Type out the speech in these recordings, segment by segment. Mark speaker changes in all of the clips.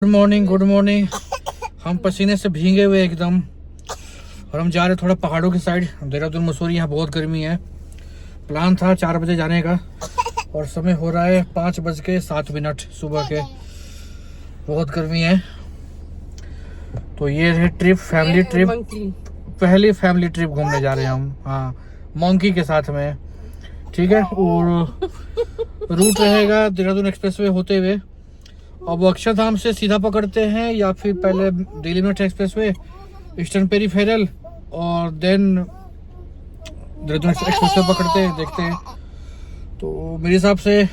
Speaker 1: Good morning, good morning. हम पसीने से भीगे हुए एकदम, और हम जा रहे थोड़ा पहाड़ों की साइड। देहरादून मसूरी, यहाँ बहुत गर्मी है। प्लान था 4 बजे जाने का, और समय हो रहा है 5:07 सुबह के। बहुत गर्मी है। तो ये है ट्रिप, फैमिली ट्रिप। पहली फैमिली ट्रिप घूमने जा रहे हैं हम। हाँ, मंकी के साथ में। ठीक है। और रूट रहेगा देहरादून एक्सप्रेसवे होते हुए। अब अक्षरधाम से सीधा पकड़ते हैं, या फिर पहले Delhi Meerut expressway, eastern peripheral, और देन देहरादून एक्सप्रेसवे पकड़ते हैं। देखते हैं। तो मेरे हिसाब से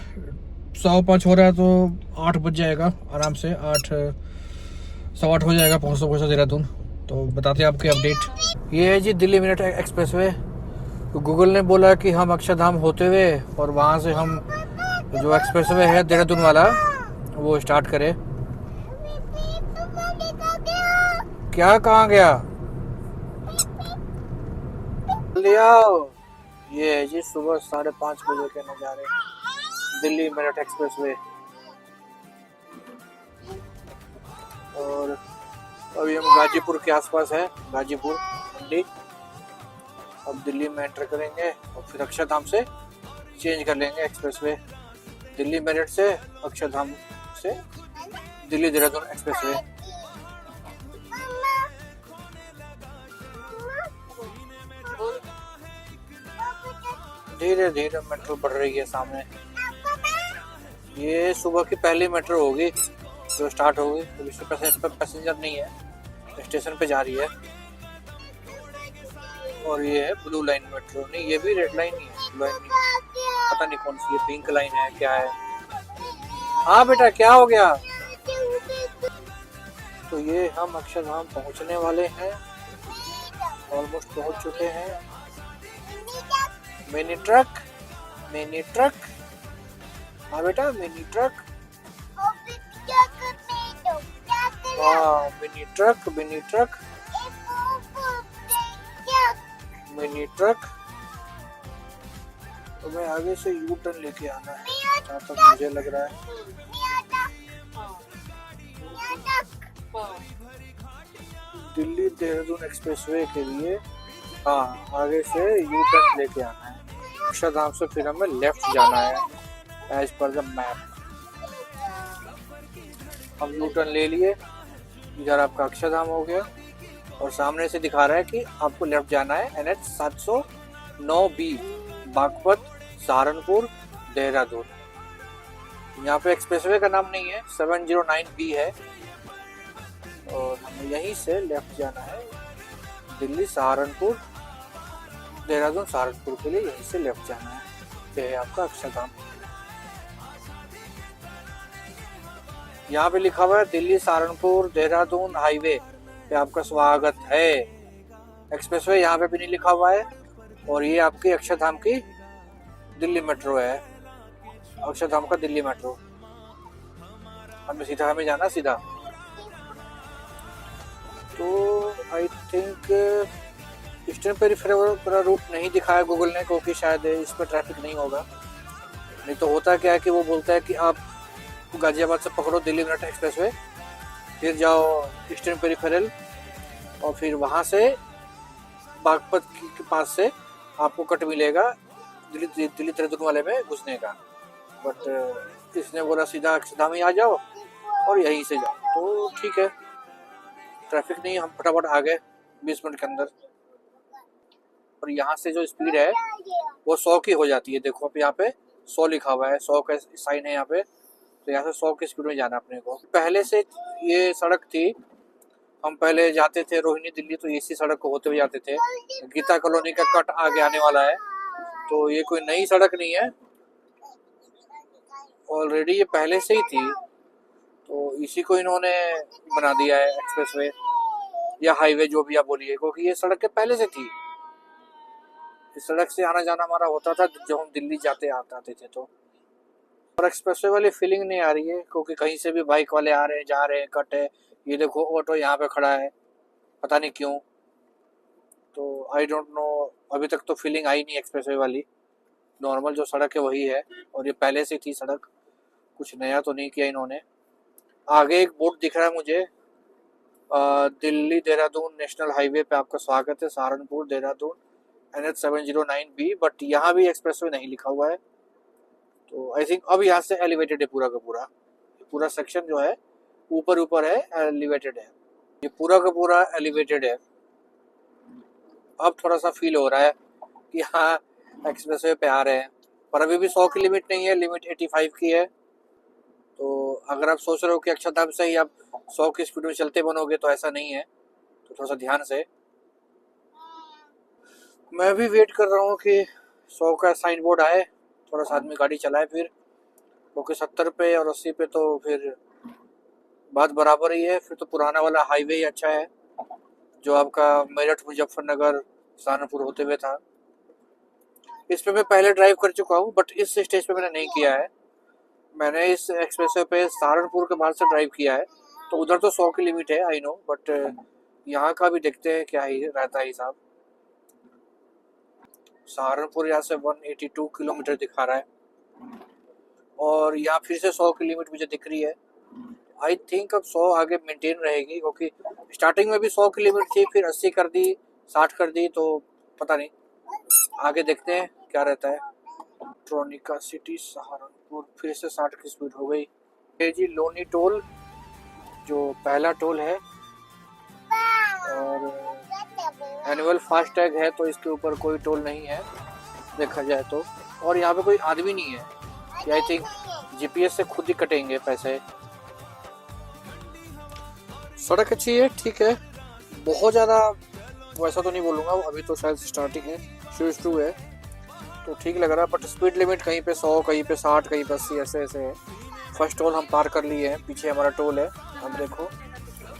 Speaker 1: 5:15 हो रहा है, तो 8 बज जाएगा आराम से। 8 सवा 8 हो जाएगा पहुँचता देहरादून। तो बताते हैं आपके अपडेट। ये है जी दिल्ली मेरठ एक्सप्रेसवे। तो गूगल ने बोला कि हम अक्षरधाम होते हुए, और वहाँ से हम जो एक्सप्रेसवे है देहरादून वाला, वो स्टार्ट करें। क्या, कहाँ गया? लिया। ये है जी सुबह 5:30 बजे के नज़ारे, दिल्ली मेरठ एक्सप्रेसवे। और अभी हम गाजीपुर के आसपास है, गाजीपुर मंडी। अब दिल्ली में एंटर करेंगे, और फिर अक्षरधाम से चेंज कर लेंगे एक्सप्रेसवे। दिल्ली मेरठ से अक्षरधाम से दिल्ली देहरादून एक्सप्रेसवे। धीरे धीरे मेट्रो बढ़ रही है सामने। ये सुबह की पहली मेट्रो होगी जो स्टार्ट होगी। तो इस पे पैसेंजर नहीं है, स्टेशन पे जा रही है। और ये है ब्लू लाइन मेट्रो। नहीं, ये भी रेड लाइन ही है, ब्लू लाइन नहीं। पता नहीं कौन सी है, पिंक लाइन है, क्या है। हाँ बेटा, क्या हो गया? तो ये हम अक्षरधाम पहुंचने वाले हैं, ऑलमोस्ट पहुंच चुके हैं। Mini truck, mini truck. हाँ बेटा, मिनी ट्रक। हाँ, mini truck, mini truck, mini truck. तो मैं आगे से यू टर्न लेके आना है, जहाँ तक मुझे लग रहा है। दिल्ली देहरादून एक्सप्रेसवे के लिए, हाँ, आगे से यू टर्न लेके आना है। अक्षरधाम से फिर हमें लेफ्ट जाना है एज पर द मैप। हम यू टर्न ले लिए, इधर आपका अक्षरधाम हो गया, और सामने से दिखा रहा है कि आपको लेफ्ट जाना है NH 709B, बागपत, सहारनपुर, देहरादून। यहाँ पे एक्सप्रेसवे का नाम नहीं है, 709B है। और हमें यहीं से लेफ्ट जाना है दिल्ली सहारनपुर, देहरादून सहारनपुर के लिए यहीं से लेफ्ट जाना है। ये है आपका अक्षरधाम। यहाँ पे लिखा हुआ है दिल्ली सहारनपुर देहरादून हाईवे पे आपका स्वागत है। एक्सप्रेसवे यहाँ पे भी नहीं लिखा हुआ है। और ये आपकी अक्षरधाम की दिल्ली मेट्रो है, अक्षरधाम का दिल्ली मेट्रो। हमें जाना सीधा। तो I think eastern peripheral route नहीं दिखाया गूगल ने, क्योंकि शायद इस पर ट्रैफिक नहीं होगा। नहीं तो होता क्या है कि वो बोलता है कि आप गाजियाबाद से पकड़ो दिल्ली मेरठ एक्सप्रेसवे, फिर जाओ ईस्टर्न पेरीफेरल, और फिर वहाँ से बागपत के पास से आपको कट मिलेगा दिल्ली देहरादून वाले में घुसने का। बट इसने बोला सीधा अक्षरधाम ही आ जाओ और यहीं से जाओ। तो ठीक है, ट्रैफिक नहीं, हम फटाफट आ गए 20 मिनट के अंदर। और यहाँ से जो स्पीड है वो 100 की हो जाती है। देखो अब यहाँ पे 100 लिखा हुआ है, 100 का साइन है यहाँ पे। तो यहाँ से 100 की स्पीड में जाना अपने को। पहले से ये सड़क थी, हम पहले जाते थे रोहिणी दिल्ली, तो इसी सड़क को होते हुए जाते थे। गीता कॉलोनी का कट आगे आने वाला है, तो ये कोई नई सड़क नहीं है, ऑलरेडी ये पहले से ही थी। तो इसी को इन्होंने बना दिया है एक्सप्रेसवे या हाईवे, जो भी आप बोलिए, क्योंकि ये सड़क के पहले से थी। इस सड़क से आना जाना हमारा होता था जब हम दिल्ली आते थे। तो और एक्सप्रेसवे वाली फीलिंग नहीं आ रही है, क्योंकि कहीं से भी बाइक वाले आ रहे हैं, जा रहे हैं, कट है। ये देखो ऑटो यहाँ पे खड़ा है, पता नहीं क्यों। तो आई डोंट नो, अभी तक तो फीलिंग आई नहीं एक्सप्रेसवे वाली। नॉर्मल जो सड़क है वही है, और ये पहले से थी सड़क, कुछ नया तो नहीं किया इन्होंने। आगे एक बोर्ड दिख रहा है मुझे, दिल्ली देहरादून नेशनल हाईवे पे आपका स्वागत है, Saharanpur Dehradun NH 709B, but यहाँ भी एक्सप्रेसवे नहीं लिखा हुआ है। तो आई थिंक अब यहाँ से एलिवेटेड है पूरा का पूरा, पूरा सेक्शन जो है ऊपर ऊपर है, एलिवेटेड है, ये पूरा का पूरा एलिवेटेड है। अब थोड़ा सा फील हो रहा है कि हाँ एक्सप्रेसवे पे आ रहे हैं, पर अभी भी 100 की लिमिट नहीं है, लिमिट 85 की है। तो अगर आप सोच रहे हो कि अक्षरधाम से ही आप 100 की स्पीड में चलते बनोगे, तो ऐसा नहीं है, तो थोड़ा सा ध्यान से। मैं भी वेट कर रहा हूँ कि 100 का साइन बोर्ड आए, थोड़ा सा आदमी गाड़ी चलाए फिर, क्योंकि 70 पे और 80 पे तो फिर बात बराबर ही है। फिर तो पुराना वाला हाईवे ही अच्छा है, जो आपका मेरठ मुजफ्फरनगर सहारनपुर होते हुए था। इस पे मैं पहले ड्राइव कर चुका हूँ, बट इस स्टेज पे मैंने नहीं किया है। मैंने इस एक्सप्रेसवे पे सहारनपुर के बाहर से ड्राइव किया है, तो उधर तो 100 की लिमिट है, आई नो, बट यहाँ का भी देखते हैं क्या ही रहता है हिसाब। सहारनपुर यहाँ से 182 किलोमीटर दिखा रहा है, और यहाँ फिर से 100 की लिमिट मुझे दिख रही है। आई थिंक अब 100 आगे मेंटेन रहेगी, क्योंकि स्टार्टिंग में भी 100 की लिमिट थी, फिर 80 कर दी, 60 कर दी, तो पता नहीं, आगे देखते हैं क्या रहता है। ट्रोनिका सिटी सहारनपुर फिर से 60 की स्पीड हो गई। ये जी लोनी टोल जो पहला टोल है, और एनुअल फास्टैग है, तो इसके ऊपर कोई टोल नहीं है देखा जाए तो। और यहाँ पे कोई आदमी नहीं है, आई थिंक GPS से खुद ही कटेंगे पैसे। सड़क अच्छी है, ठीक है, बहुत ज़्यादा वैसा तो नहीं बोलूँगा, अभी तो शायद स्टार्टिंग है, शुरू है, तो ठीक लग रहा है। बट स्पीड लिमिट कहीं पे 100, कहीं पे 60, कहीं पे 80, ऐसे ऐसे है। फर्स्ट टोल हम पार कर लिए हैं, पीछे हमारा टोल है, हम देखो,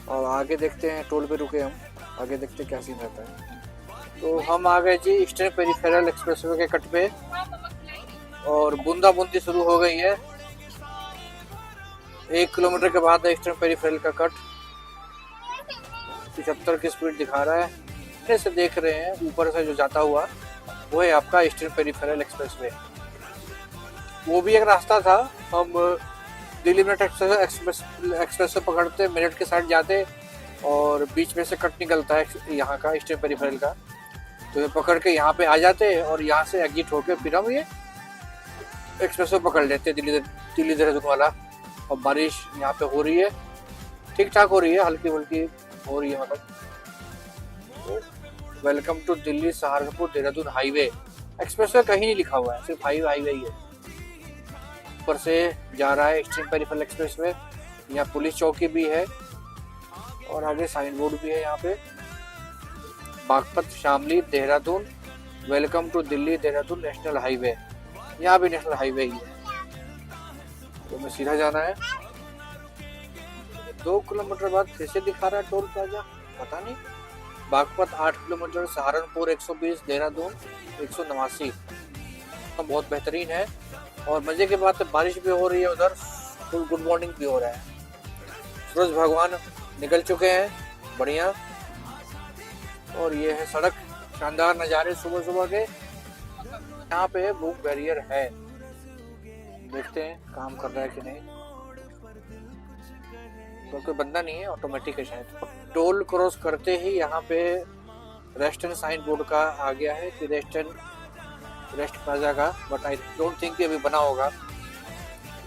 Speaker 1: और आगे देखते हैं, टोल पे रुके हम, आगे देखते क्या सीन रहता है। तो हम आ गए जी ईस्टर्न पेरिफेरल एक्सप्रेसवे के कट पे, और बूंदा बूंदी शुरू हो गई है। 1 किलोमीटर के बाद है ईस्टर्न पेरिफेरल का कट। 75 की स्पीड दिखा रहा है, ऐसे देख रहे हैं ऊपर से जो जाता हुआ, वो है आपका ईस्टर्न पेरिफेरल एक्सप्रेसवे। वो भी एक रास्ता था, हम दिल्ली मेरठ एक्सप्रेसवे पकड़ते, मेरठ के साइड जाते, और बीच में से कट निकलता है यहाँ का ईस्टर्न पेरिफेरल का, तो ये पकड़ के यहाँ पे आ जाते, और यहाँ से एग्जिट होके फिर हम ये एक्सप्रेसवे पकड़ लेते दिल्ली देहरादून वाला। और बारिश यहाँ पे हो रही है, ठीक ठाक हो रही है, हल्की फुल्की हो रही है, मतलब। Welcome to Delhi Saharanpur Dehradun highway. Expressway कहीं नहीं लिखा हुआ है, सिर्फ हाईवे ही है। ऊपर से जा रहा है ईस्टर्न पेरिफेरल एक्सप्रेसवे, यहाँ पुलिस चौकी भी है, और आगे साइन बोर्ड भी है यहाँ पे, Baghpat Shamli Dehradun, welcome to Delhi Dehradun national highway. यहाँ भी नेशनल हाईवे ही है, तो हमें सीधा जाना है। 2 किलोमीटर बाद फिर से दिखा रहा है टोल प्लाजा, पता नहीं। बागपत 8 किलोमीटर, सहारनपुर 120, देहरादून 189। तो बहुत बेहतरीन है, और मजे की बात है बारिश भी हो रही है उधर, फुल गुड मॉर्निंग भी हो रहा है, सूरज भगवान निकल चुके हैं, बढ़िया। और ये है सड़क, शानदार नज़ारे सुबह सुबह के। यहाँ पे बुक बैरियर है, देखते हैं काम कर रहा है कि नहीं, तो कोई बंदा नहीं है, ऑटोमेटिक है शायद। टोल क्रॉस करते ही यहाँ पे रेस्टर्न साइन बोर्ड का आ गया है कि रेस्ट प्लाजा का, बट आई डोंट थिंक कि अभी बना होगा।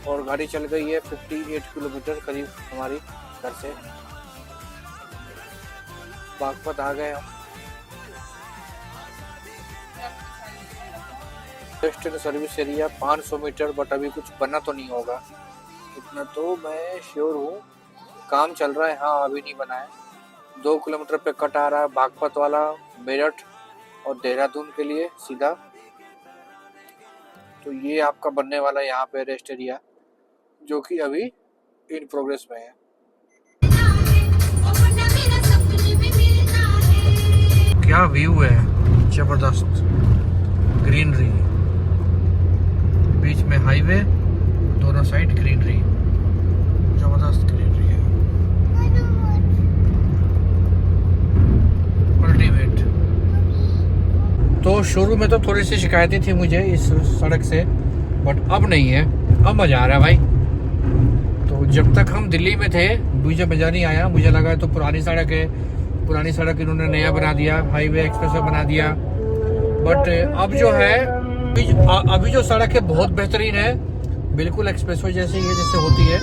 Speaker 1: और गाड़ी चल गई है 58 किलोमीटर करीब हमारी घर से। बागपत आ गए हम। Western service area 500 metre, but अभी कुछ बना तो नहीं होगा, इतना तो मैं श्योर हूँ। काम चल रहा है, हाँ अभी नहीं बना है। 2 किलोमीटर पे कट आ रहा है बागपत वाला, मेरठ और देहरादून के लिए सीधा। तो ये आपका बनने वाला यहाँ पे रेस्ट एरिया, जो कि अभी इन प्रोग्रेस में है। क्या व्यू है, जबरदस्त ग्रीनरी, बीच में हाईवे, दोनों साइड ग्रीनरी, जबरदस्त ग्रीनरी है, अल्टीमेट। तो शुरू में तो थोड़ी सी शिकायतें थी मुझे इस सड़क से, बट अब नहीं है, अब मजा आ रहा है भाई। तो जब तक हम दिल्ली में थे मुझे मजा नहीं आया, मुझे लगा तो पुरानी सड़क है, पुरानी सड़क इन्होंने नया बना दिया, हाईवे एक्सप्रेसवे बना दिया। बट अब जो है अभी जो सड़क है बहुत बेहतरीन है, बिल्कुल एक्सप्रेसवे जैसे ही है जैसे होती है,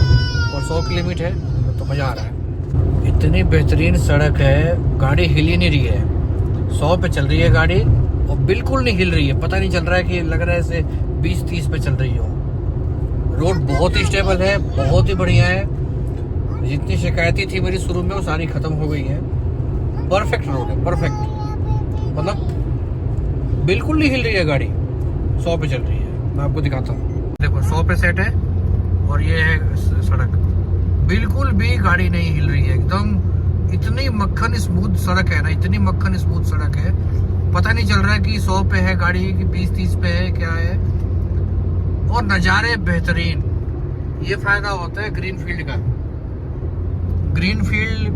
Speaker 1: और 100 की लिमिट है, तो मज़ा आ रहा है। इतनी बेहतरीन सड़क है, गाड़ी हिल ही नहीं रही है, 100 पे चल रही है गाड़ी और बिल्कुल नहीं हिल रही है, पता नहीं चल रहा है कि लग रहा है ऐसे 20-30 पे चल रही हो। रोड बहुत ही स्टेबल है, बहुत ही बढ़िया है, जितनी शिकायतें थी मेरी शुरू में वो सारी खत्म हो गई है। परफेक्ट रोड है, परफेक्ट, मतलब बिल्कुल नहीं हिल रही है गाड़ी, 100 पे चल रही है। मैं आपको दिखाता हूँ, देखो 100 पे सेट है और ये है सड़क, बिल्कुल भी गाड़ी नहीं हिल रही है, एकदम इतनी मक्खन स्मूथ सड़क है ना, इतनी मक्खन स्मूथ सड़क है, पता नहीं चल रहा है कि 100 पे है गाड़ी कि 20-30 पे है, क्या है। और नज़ारे बेहतरीन, ये फायदा होता है ग्रीन फील्ड का। ग्रीन फील्ड,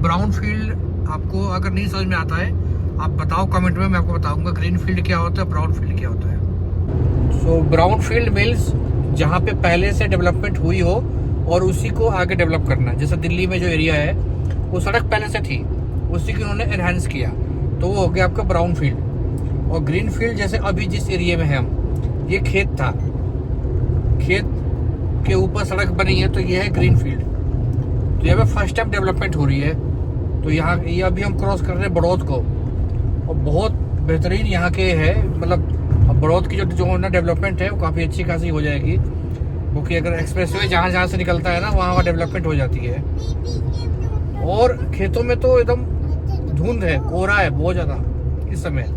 Speaker 1: ब्राउन फील्ड, आपको अगर नहीं समझ में आता है आप बताओ कमेंट में, मैं आपको बताऊंगा ग्रीन फील्ड क्या होता है, ब्राउन फील्ड क्या होता है। सो ब्राउन फील्ड मीन्स जहाँ पे पहले से डेवलपमेंट हुई हो और उसी को आगे डेवलप करना। जैसे दिल्ली में जो एरिया है वो सड़क पहले से थी, उसी की उन्होंने एनहांस किया, तो वो हो गया आपका ब्राउन फील्ड। और ग्रीन फील्ड जैसे अभी जिस एरिया में है हम, ये खेत था, खेत के ऊपर सड़क बनी है, तो ये है ग्रीन फील्ड। तो यहाँ पे फर्स्ट टाइम डेवलपमेंट हो रही है, तो यहाँ ये अभी हम क्रॉस कर रहे हैं बड़ौद को, और बहुत बेहतरीन यहाँ के है, मतलब बड़ौद की जो ना डेवलपमेंट है वो काफ़ी अच्छी खासी हो जाएगी, क्योंकि अगर एक्सप्रेसवे जहाँ से निकलता है ना वहाँ डेवलपमेंट हो जाती है। और खेतों में तो एकदम धुंध है, कोहरा है बहुत ज़्यादा इस समय।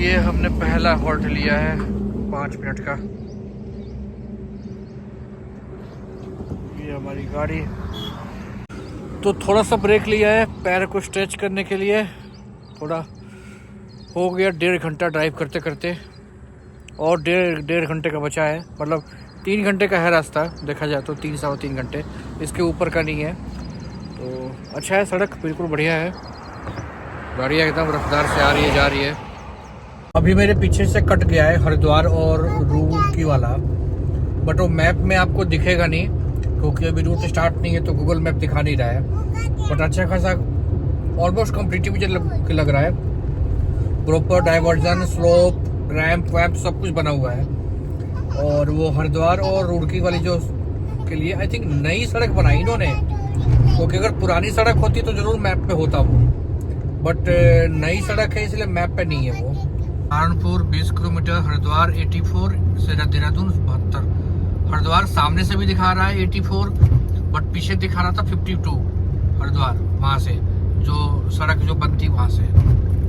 Speaker 1: ये हमने पहला हॉल्ट लिया है 5 मिनट का, ये हमारी गाड़ी। तो थोड़ा सा ब्रेक लिया है पैर को स्ट्रेच करने के लिए, थोड़ा हो गया 1.5 घंटा ड्राइव करते करते, और 1.5 घंटे का बचा है, मतलब 3 घंटे का है रास्ता देखा जाए तो, 3-3.5 घंटे, इसके ऊपर का नहीं है। तो अच्छा है, सड़क बिल्कुल बढ़िया है, गाड़ियाँ एकदम रफ्तार से आ रही है जा रही है। अभी मेरे पीछे से कट गया है हरिद्वार और रूड़की वाला, बट वो मैप में आपको दिखेगा नहीं क्योंकि अभी रूट स्टार्ट नहीं है, तो गूगल मैप दिखा नहीं रहा है। बट अच्छा खासा ऑलमोस्ट कम्प्लीटली मुझे लग रहा है, प्रॉपर डाइवर्जन, स्लोप, रैंप वैम्प सब कुछ बना हुआ है। और वो हरिद्वार और रूड़की वाली जो के लिए आई थिंक नई सड़क बनाई इन्होंने, क्योंकि अगर पुरानी सड़क होती तो जरूर मैप पे होता वो, बट नई सड़क है इसलिए मैप पे नहीं है वो। सहारनपुर 20 किलोमीटर, हरिद्वार 84 से देहरादून 72। हरिद्वार सामने से भी दिखा रहा है 84, बट पीछे दिखा रहा था 52 हरिद्वार, वहाँ से जो सड़क जो बनती वहाँ से।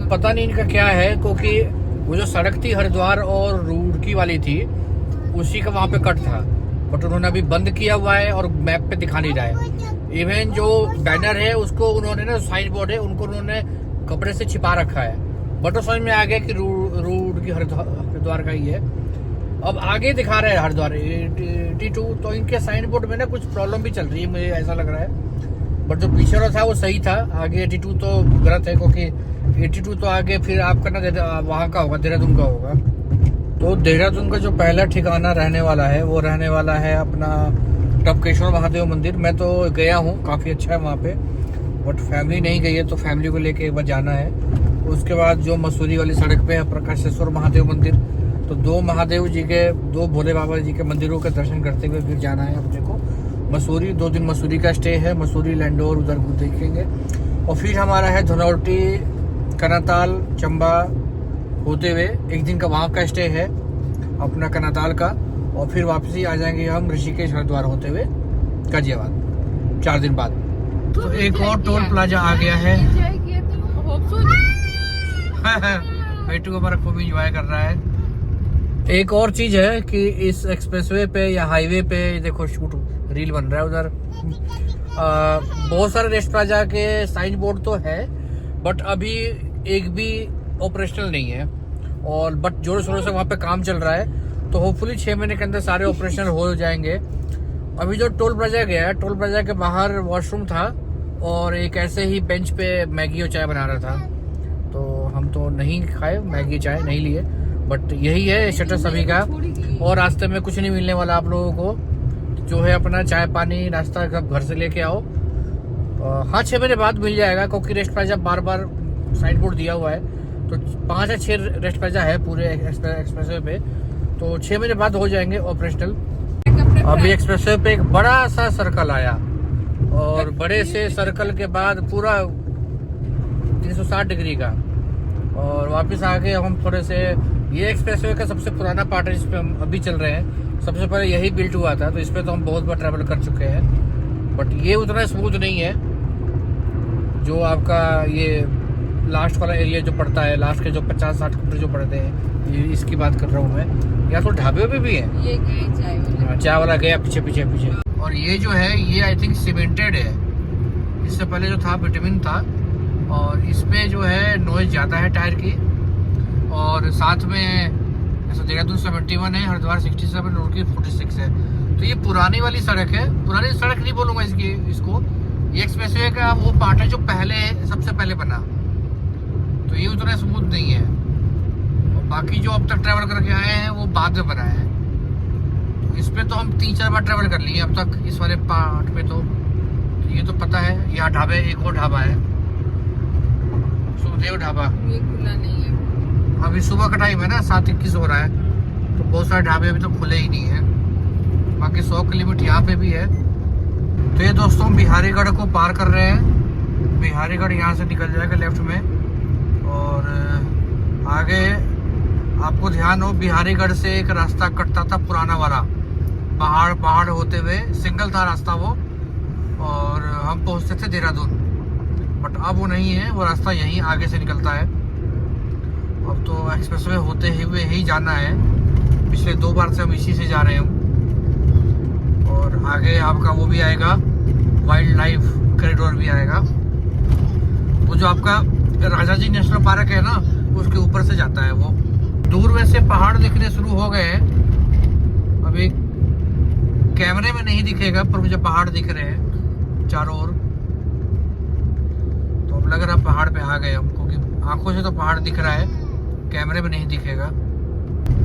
Speaker 1: पता नहीं इनका क्या है, क्योंकि वो जो सड़क थी हरिद्वार और रूड़की वाली थी उसी का वहाँ पे कट था, बट उन्होंने अभी बंद किया हुआ है और मैप पे दिखा नहीं रहा है। इवन जो बैनर है उसको उन्होंने ना, साइन बोर्ड है उनको उन्होंने कपड़े से छिपा रखा है, बट वो समझ में आ गया कि रूड़की हरिद्वार का ही है। अब आगे दिखा रहे हैं हरिद्वार 82, तो इनके साइन बोर्ड में ना कुछ प्रॉब्लम भी चल रही है, मुझे ऐसा लग रहा है। बट जो पीछे वाला था वो सही था, आगे 82 तो गलत है, क्योंकि 82 तो आगे फिर आपका ना वहाँ का होगा, देहरादून का होगा। तो देहरादून का जो पहला ठिकाना रहने वाला है वो रहने वाला है अपना टपकेश्वर महादेव मंदिर। मैं तो गया हूँ, काफ़ी अच्छा है वहाँ पे, बट फैमिली नहीं गई है, तो फैमिली को लेके एक बार जाना है। उसके बाद जो मसूरी वाली सड़क पे है प्रकाशेश्वर महादेव मंदिर, तो 2 महादेव जी के, 2 भोले बाबा जी के मंदिरों के दर्शन करते हुए फिर जाना है अपने को मसूरी। 2 दिन मसूरी का स्टे है, मसूरी, लैंडोर उधर देखेंगे, और फिर हमारा है धनौल्टी, कनाताल, चंबा होते हुए 1 दिन का वहाँ का स्टे है अपना कनाताल का, और फिर वापसी आ जाएंगे हम ऋषिकेश हरिद्वार होते हुए गाजियाबाद 4 दिन बाद। तो एक और टोल प्लाजा आ गया है। बेटू हमारा खूब इंजॉय कर रहा है। एक और चीज है कि इस एक्सप्रेसवे पे या हाईवे पे देखो शूट रील बन रहा है उधर, बहुत सारे रेस्ट प्लाजा के साइन बोर्ड तो है, बट अभी एक भी ऑपरेशनल नहीं है, और बट जोरों शोरों से वहाँ पे काम चल रहा है, तो होपफुली 6 महीने के अंदर सारे ऑपरेशनल हो जाएंगे। अभी जो टोल प्लाजा गया है, टोल प्लाजा के बाहर वॉशरूम था और एक ऐसे ही बेंच पे मैगी और चाय बना रहा था, तो हम तो नहीं खाए मैगी चाय नहीं लिए, बट यही है स्टेटस अभी का। और रास्ते में कुछ नहीं मिलने वाला आप लोगों को, जो है अपना चाय पानी नाश्ता सब घर से लेके आओ। हाँ 6 महीने बाद मिल जाएगा, क्योंकि रेस्ट प्लाजा बार बार साइड बोर्ड दिया हुआ है, तो 5 या 6 रेस्ट प्लाजा है पूरे एक्सप्रेसवे पे, तो 6 महीने बाद हो जाएंगे ऑपरेशनल। अभी एक्सप्रेसवे पे एक बड़ा सा सर्कल आया, और बड़े से सर्कल के बाद पूरा 360 डिग्री का, और वापस आके हम थोड़े से, ये एक्सप्रेसवे का सबसे पुराना पार्ट है जिसपे हम अभी चल रहे हैं। सबसे पहले यही बिल्ट हुआ था, तो इस पे तो हम बहुत बार ट्रैवल कर चुके हैं, बट ये उतना स्मूथ नहीं है जो आपका ये लास्ट वाला एरिया जो पड़ता है, लास्ट के जो 50-60 किलोमीटर जो पड़ते हैं, ये इसकी बात कर रहा हूँ मैं। या तो ढाबे पे भी है,
Speaker 2: ये गए
Speaker 1: चाय वाला गया पीछे पीछे पीछे। और ये जो है ये आई थिंक सीमेंटेड है, इससे पहले जो था विटामिन था, और इसमें जो है नॉइज ज़्यादा है टायर की, और साथ में जैसे देहरादून 71 है, हरिद्वार 67, रुड़की 46 है। तो ये पुरानी वाली सड़क है, पुरानी सड़क नहीं बोलूँगा इसको, ये एक्सप्रेसवे का वो पार्ट है जो पहले सबसे पहले बना, तो ये उतना स्मूथ नहीं है। और बाकी जो अब तक ट्रैवल करके आए हैं वो बाद में बना है, तो इस पे तो हम 3-4 बार ट्रैवल कर लिए अब तक इस वाले पार्ट पे। तो ये तो पता है, यहाँ ढाबे, एक और ढाबा है सुखदेव ढाबा,
Speaker 2: ये खुला नहीं है
Speaker 1: अभी सुबह का टाइम है ना, 7:21 हो रहा है, तो बहुत सारे ढाबे अभी तो खुले ही नहीं है। बाकी 100 किलोमीटर यहाँ पे भी है। तो ये दोस्तों बिहारीगढ़ को पार कर रहे हैं, बिहारीगढ़ यहाँ से निकल जाएगा लेफ्ट में, और आगे आपको ध्यान हो बिहारीगढ़ से एक रास्ता कटता था पुराना वाला, पहाड़ होते हुए, सिंगल था रास्ता वो, और हम पहुँचते थे देहरादून, बट अब वो नहीं है, वो रास्ता यहीं आगे से निकलता है। अब तो एक्सप्रेसवे होते हुए ही जाना है, पिछले 2 बार से हम इसी से जा रहे हैं। और आगे आपका वो भी आएगा, वाइल्ड लाइफ कॉरिडोर भी आएगा, वो जो आपका राजा जी नेशनल पार्क है ना, उसके ऊपर से जाता है वो। दूर वैसे पहाड़ दिखने शुरू हो गए हैं, अभी कैमरे में नहीं दिखेगा पर मुझे पहाड़ दिख रहे हैं चारों ओर, तो अब लग रहा पहाड़ पे आ गए हम, क्योंकि आंखों से तो पहाड़ दिख रहा है, कैमरे में नहीं दिखेगा।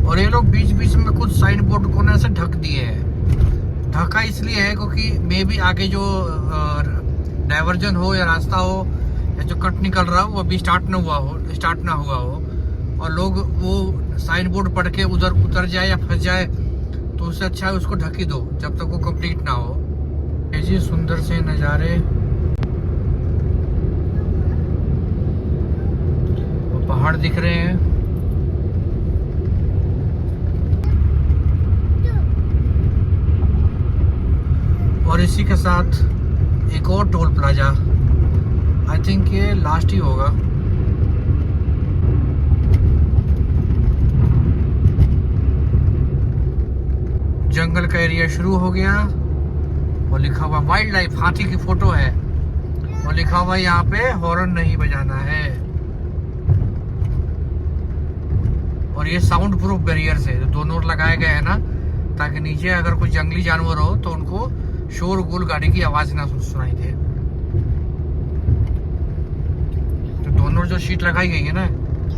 Speaker 1: और ये लोग बीच बीच में कुछ साइन बोर्ड को ना से ढक दिए हैं, ढका इसलिए है क्योंकि मे भी आगे जो डाइवर्जन हो या रास्ता हो या जो कट निकल रहा हो वो अभी स्टार्ट ना हुआ हो, और लोग वो साइन बोर्ड पढ़ के उधर उतर जाए या फंस जाए, तो उससे अच्छा है उसको ढक ही दो जब तक वो कंप्लीट ना हो। ऐसे सुंदर से नज़ारे, वो पहाड़ दिख रहे हैं, और इसी के साथ एक और टोल प्लाजा, आई थिंक ये लास्ट ही होगा। जंगल का एरिया शुरू हो गया, और लिखा हुआ वाइल्ड लाइफ, हाथी की फोटो है, और लिखा हुआ यहाँ पे हॉर्न नहीं बजाना है, और ये साउंड प्रूफ बैरियर से 2 नोट लगाए गए हैं ना, ताकि नीचे अगर कोई जंगली जानवर हो तो उनको शोरगुल गाड़ी की आवाज ना सुनाई दे। तो दोनों जो शीट लगाई गई है ना,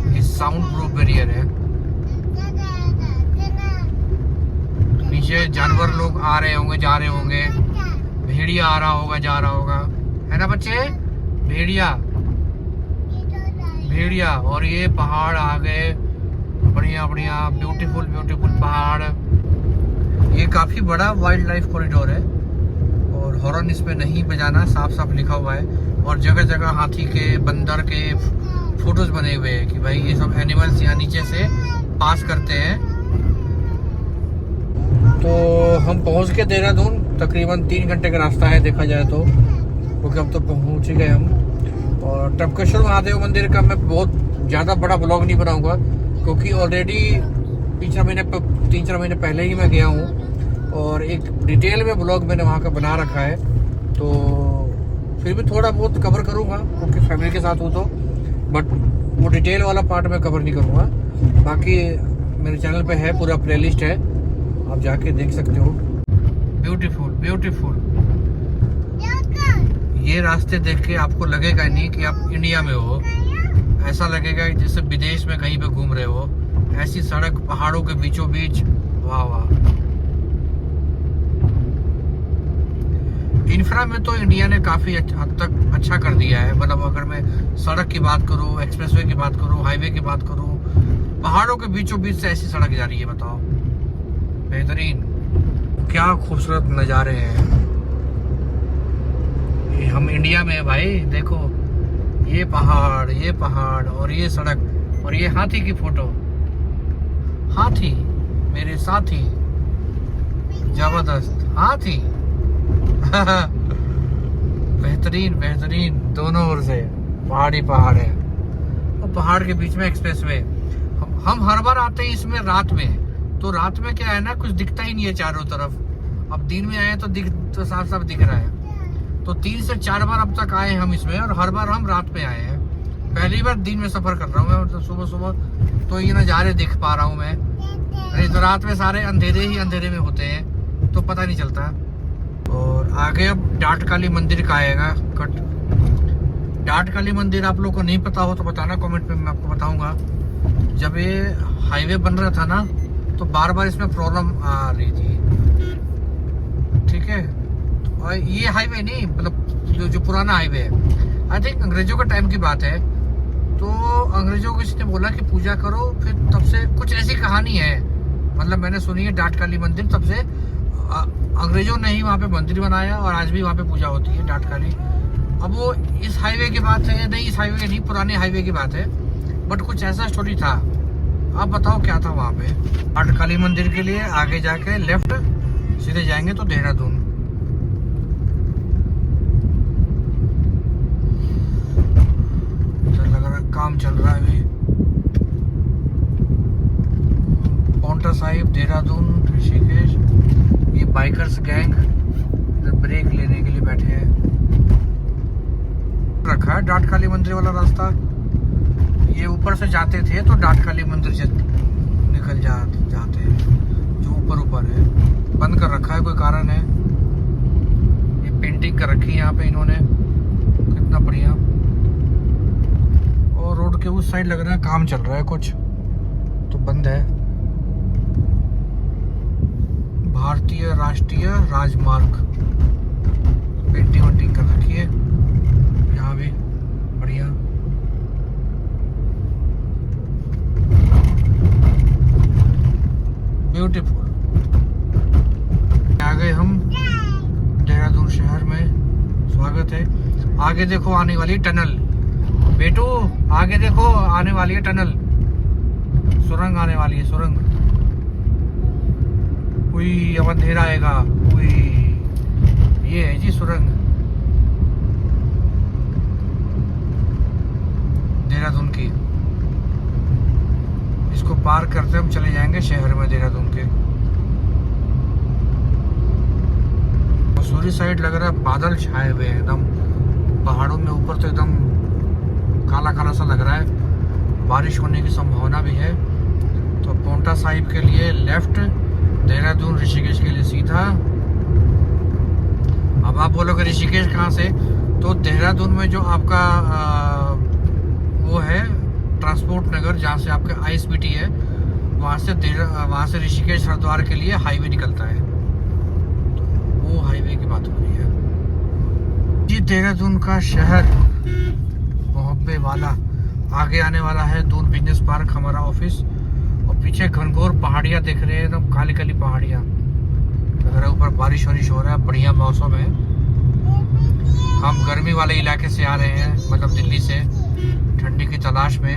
Speaker 1: ये साउंड प्रूफ बैरियर है। नीचे जानवर लोग आ रहे होंगे, जा रहे होंगे, भेड़िया आ रहा होगा, जा रहा होगा, है ना बच्चे, भेड़िया। और ये पहाड़ आ गए, बढ़िया बढ़िया ब्यूटीफुल पहाड़। ये काफी बड़ा वाइल्ड लाइफ कॉरिडोर है, और हॉर्न इसमें नहीं बजाना साफ साफ लिखा हुआ है, और जगह जगह हाथी के, बंदर के फोटोज बने हुए हैं कि भाई ये सब एनिमल्स यहाँ नीचे से पास करते हैं। तो हम पहुँच के देहरादून, तकरीबन 3 घंटे का रास्ता है देखा जाए तो, क्योंकि अब तो पहुँच ही गए हम। और टपकेश्वर महादेव मंदिर का मैं बहुत ज़्यादा बड़ा ब्लॉग नहीं बनाऊंगा, क्योंकि ऑलरेडी 3-4 महीने पहले ही मैं गया हूँ, और एक डिटेल में ब्लॉग मैंने वहाँ का बना रखा है, तो फिर भी थोड़ा बहुत कवर करूँगा क्योंकि फैमिली के साथ हूँ तो, बट वो डिटेल वाला पार्ट मैं कवर नहीं करूँगा। बाकी मेरे चैनल पे है, पूरा प्लेलिस्ट है, आप जाके देख सकते हो। ब्यूटीफुल ये रास्ते देख के आपको लगेगा नहीं कि आप इंडिया में हो, ऐसा लगेगा कि जैसे विदेश में कहीं पे घूम रहे हो। ऐसी सड़क पहाड़ों के बीचों बीच, वाह वाह। इंफ्रा में तो इंडिया ने काफी हद तक अच्छा कर दिया है। मतलब अगर मैं सड़क की बात करूँ, एक्सप्रेसवे की बात करूँ, हाईवे की बात करूँ, पहाड़ों के बीचों बीच से ऐसी सड़क जा रही है, बताओ, बेहतरीन। क्या खूबसूरत नज़ारे हैं। ये हम इंडिया में है भाई, देखो ये पहाड़ और ये सड़क और ये हाथी की फोटो। हाथी मेरे साथी, जबरदस्त हाथी। बेहतरीन दोनों ओर से पहाड़ है और पहाड़ के बीच में एक्सप्रेसवे। हम हर बार आते हैं इसमें रात में, तो रात में क्या है ना, कुछ दिखता ही नहीं है चारों तरफ। अब दिन में आए तो साफ दिख रहा है। तो 3 से 4 बार अब तक आए हम इसमें, और हर बार हम रात में आए हैं। पहली बार दिन में सफर कर रहा हूँ मैं, मतलब सुबह तो ये नज़ारे देख पा रहा हूँ मैं। नहीं तो रात में सारे अंधेरे में होते हैं, तो पता नहीं चलता। और आगे अब डाट काली मंदिर का आएगा कट। डाट काली मंदिर आप लोग को नहीं पता हो तो बताना कमेंट में, मैं आपको बताऊंगा। जब ये हाईवे बन रहा था ना, तो बार इसमें प्रॉब्लम आ रही थी, ठीक है। और ये हाईवे नहीं, मतलब जो पुराना हाईवे है, आई थिंक अंग्रेजों का टाइम की बात है। तो अंग्रेजों को किसी ने बोला कि पूजा करो, फिर तब से कुछ ऐसी कहानी है, मतलब मैंने सुनी है। डाट काली मंदिर तब से अंग्रेजों ने ही वहाँ पे मंदिर बनाया, और आज भी वहाँ पे पूजा होती है डाट काली। अब वो इस हाईवे की बात है नहीं, इस हाईवे की नहीं, पुराने हाईवे की बात है, बट कुछ ऐसा स्टोरी था। आप बताओ क्या था वहाँ पे। डाट काली मंदिर के लिए आगे जाके लेफ्ट सीधे जाएंगे तो देहरादून। लग रहा है काम चल रहा है अभी। पाउंटा साहिब, देहरादून, ऋषिकेश। ये बाइकर्स गैंग इधर ब्रेक लेने के लिए बैठे हैं। रखा है डाट काली मंदिर वाला रास्ता। ये ऊपर से जाते थे तो डाट काली मंदिर से निकल जाते हैं, जो ऊपर है। बंद कर रखा है, कोई कारण है। ये पेंटिंग कर रखी है यहाँ पे इन्होंने, कितना बढ़िया। और रोड के उस साइड लग रहा है काम चल रहा है कुछ, तो बंद है। भारतीय राष्ट्रीय राजमार्ग, पेंटिंग कर रखी है यहाँ भी, बढ़िया। ब्यूटीफुल। आ गए हम देहरादून शहर में, स्वागत है। आगे देखो आने वाली टनल, बेटू आगे देखो आने वाली है टनल, सुरंग आने वाली है, सुरंग। उई, अब अंधेरा आएगा। उई, ये है जी सुरंग, देहरादून की। इसको पार करते हम चले जाएंगे शहर में देहरादून के। मसूरी साइड लग रहा है बादल छाए हुए हैं एकदम, पहाड़ों में ऊपर तो एकदम काला सा लग रहा है, बारिश होने की संभावना भी है। तो पाउंटा साहिब के लिए लेफ्ट, देहरादून ऋषिकेश के लिए सीधा। अब आप बोलोगे ऋषिकेश कहाँ से, तो देहरादून में जो आपका वो है ट्रांसपोर्ट नगर, जहाँ से आपका ISBT है, वहाँ से ऋषिकेश हरिद्वार के लिए हाईवे निकलता है। तो वो हाईवे की बात हो रही है जी। देहरादून का शहर मोहब्बे वाला। आगे आने वाला है दून बिजनेस पार्क, हमारा ऑफिस। और पीछे घनघोर पहाड़ियाँ दिख रहे हैं, एकदम काली पहाड़ियाँ। अगर ऊपर बारिश हो रहा है, बढ़िया मौसम है। हम गर्मी वाले इलाके से आ रहे हैं, मतलब दिल्ली से, ठंडी की तलाश में।